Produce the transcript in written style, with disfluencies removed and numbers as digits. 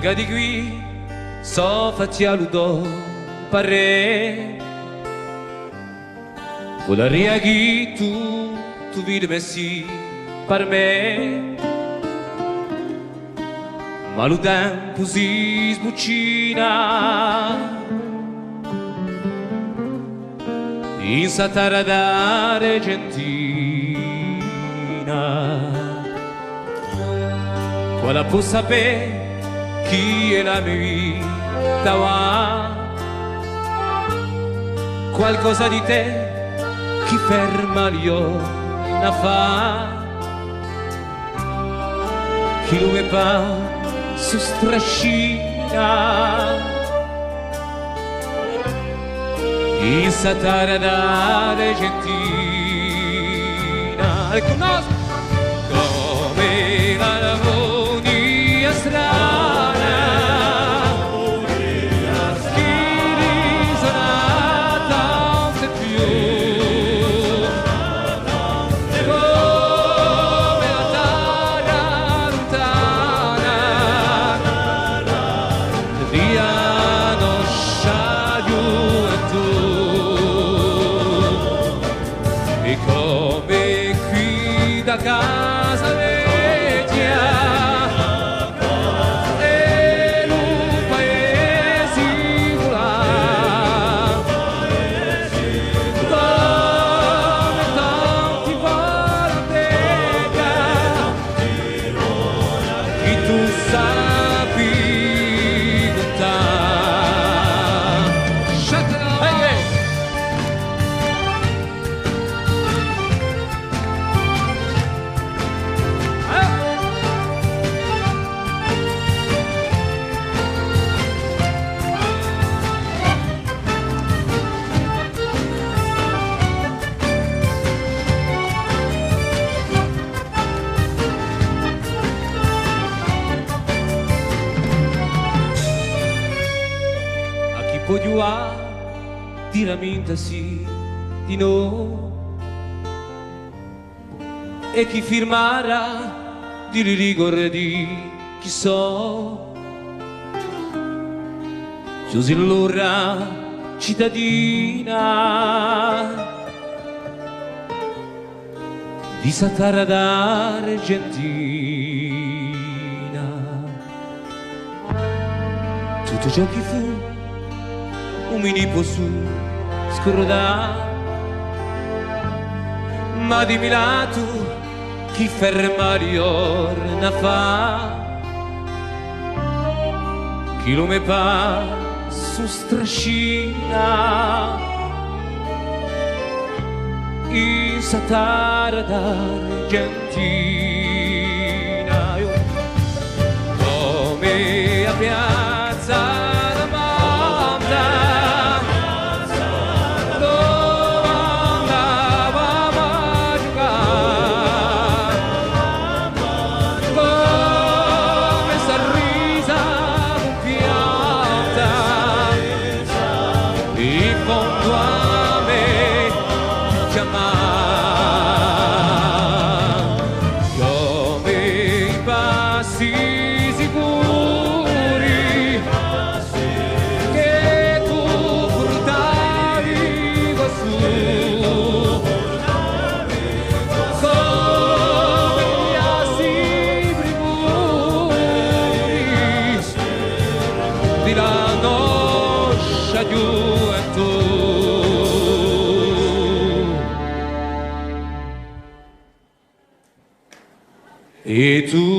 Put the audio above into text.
che di qui so fatti a ludo parre volaria chi tu vidi messi per me ma lo tempo si sbuccina in satara d'Argentina quella può sapere chi è la mia vita va qualcosa di te chi ferma io la fa chi lo mi fa su strascina in satara d'Argentina e conosco come la lavonia strana che risona tante più come la terra lontana via non sciaglio e tu e come qui da casa vecchia e un paese volà come tanti volanteca che tu sapi contare a chi può diramente sì di no e chi firmarà di rigore di chi so chiusi l'ora cittadina di Satara d'Argentina tutto ciò che fu un mini po' su scordare ma di Milano chi ferma riorna fa chi lo me pa su strascina in Satara d'Argentina come a piazza e tu